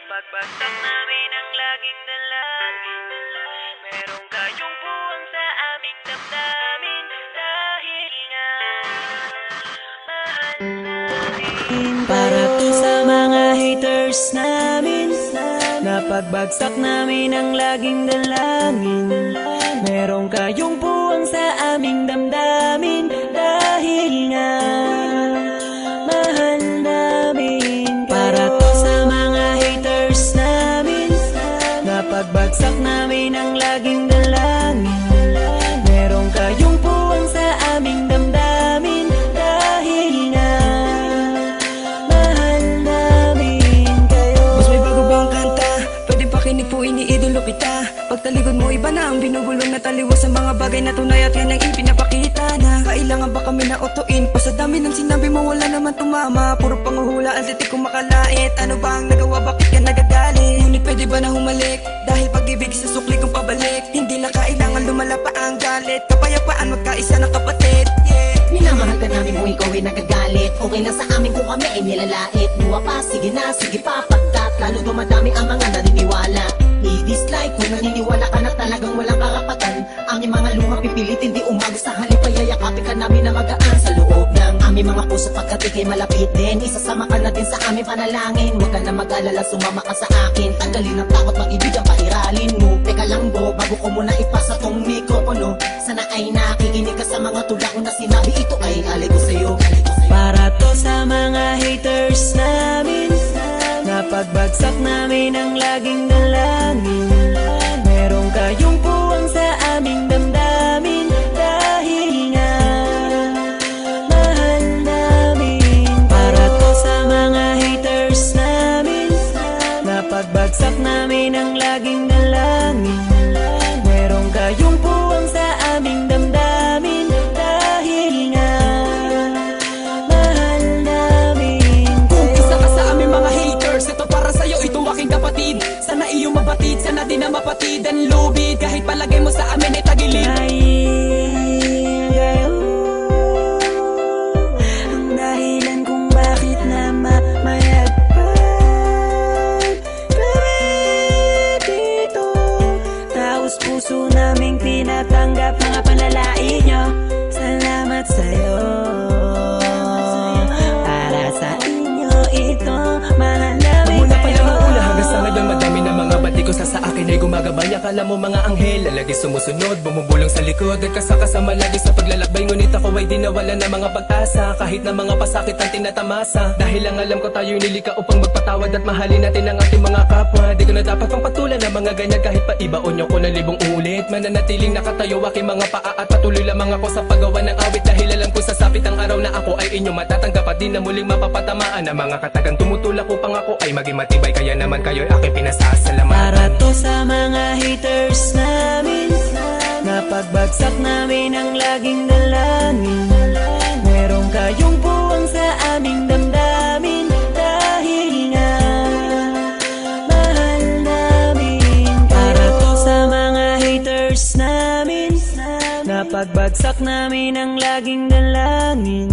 Napagbagsak namin ang laging dalangin. Meron kayong buwang sa aming damdamin. Dahil nga mahal namin. Para to sa mga haters namin. Napagbagsak namin ang laging dalangin. Meron kayong buwang sa aming damdamin. Dahil nga mahal namin. Para to sa mga haters namin. Napagbagsak namin ang laging dalangin. Meron kayong buwang sa aming damdamin. Dahil nga mahal namin kayo. Mas may bago bang kanta? Pwede pakinig po, iniidolo kita. Pagtalikod mo iba na ang binubulong na taliwas sa mga bagay na tunay at yan ang ipinapakita na kailangan ba kami na otuin? O sa dami ng sinabi mo wala naman tumama. Puro panguhula ang titik kong makalait. Ano ba ang nagawa, bakit ka nagagalit? Ngunit pwede ba na humalik? Dahil pag-ibig sa sukli kong pabalik. Hindi na kailangan lumala pa ang galit. Kapayapaan magkaisa ng kapatid, yeah. Minamahal ka namin kung ikaw ay nagagalit. Okay lang sa amin kung kami ay nilalait. Buwa pa, sige na, sige pa, pagkat lalo dumadami ang mga naniniwala. I-dislike kung naniniwala ka na talagang walang karapatan. Aming mga luha pipilitin di umago sa halip ay yayakapin ka namin na magaan sa loob ng aming mga puso pagkat ikay malapit din. Isasama ka na din sa aming panalangin. Huwag ka na mag-alala, sumama ka sa akin. Tanggalin ang takot, mag-ibig ang pairalin mo. Teka lang bo, bago ko muna ipasa tong mikropono. Sana ay nakikinig ka sa mga tulak na sinabi. Ito ay alay ko sa'yo. Para to sa mga haters namin. Napagbagsak namin ang laging dalangin. Meron kayong buwang sa aming damdamin. Dahil nga mahal namin. Para to sa mga haters namin. Napagbagsak namin ang laging dalangin. Meron kayong buwang sa aming damdamin. Dahil nga mahal namin Kung isa ka sa aming mga haters, ito para sa'yo, ito aking kapatid. Sana iyong mabatid, sana din na mapatid ang lubid. Kahit palagay mo sa amin ay tagilid. Dahil kayo ang dahilan kung bakit na mamayagpag kami dito. Taos puso naming tinatanggap mga panalait nyo. Salamat sa'yo. Para sa inyo ito, mahal namin Mula pa lang kayo. maula hanggang sa ngayon, madami na mga bati ko sa akin ay gumagabay. Akala mo mga anghel, lagi sumusunod, bumubulong sa likod at kasakasama lagi sa paglalakbay. Ngunit ako ay di nawala na mga pag-asa, kahit na mga pasakit ang tinatamasa. Dahil ang alam ko tayo'y nilika upang magpatawad at mahalin natin ang ating mga kapwa. Di ko na dapat pang patulan ng mga ganyan kahit pa ibaon nyo ko na libong ulit. Mananatiling nakatayo aking mga paa at patuloy lamang ako sa paggawa ng awit. Dahil alam ko sasapit ang araw na ako ay inyo matatanggap at di na muling mapapatamaan ang mga katagang tumutulak upang ako ay maging matibay. Kaya naman kayo'y aking pinasasalamatan. Para to sa mga haters namin. Napagbagsak namin ang laging dalangin. Meron kayong buwang sa aming damdamin. Dahil nga mahal namin. Para to sa mga haters namin. Napagbagsak namin ang laging dalangin.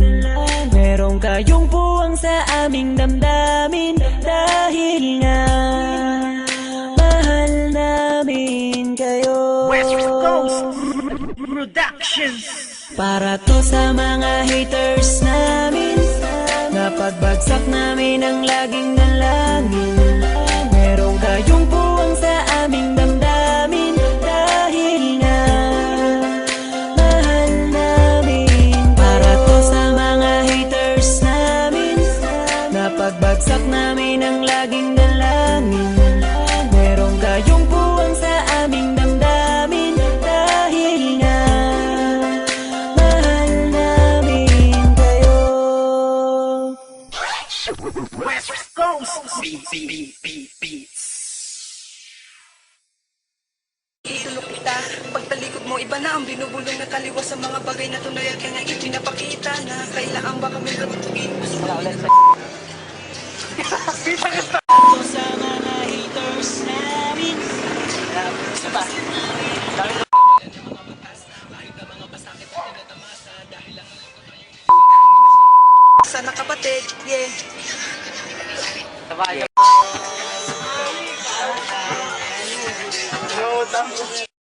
Meron kayong buwang sa aming damdamin. Dahil nga mahal namin kayo. Para to sa mga haters namin. Napagbagsak namin ang laging dalangin. Meron kayong buwang sa aming damdamin. Dahil nga mahal namin. Para to sa mga haters namin. Napagbagsak namin ang laging dalangin. Meron kayong buwang sa aming damdamin. Dahil nga mahal namin kayo. West Coast Beats. Itulog kita, pagtalikod mo iba na ang binubulong na taliwas sa mga bagay na tunay at yan ang ipinapakita na kailangan ba kami lutuin. To sa mga haters namin. Sana kapatid, yeah. lang.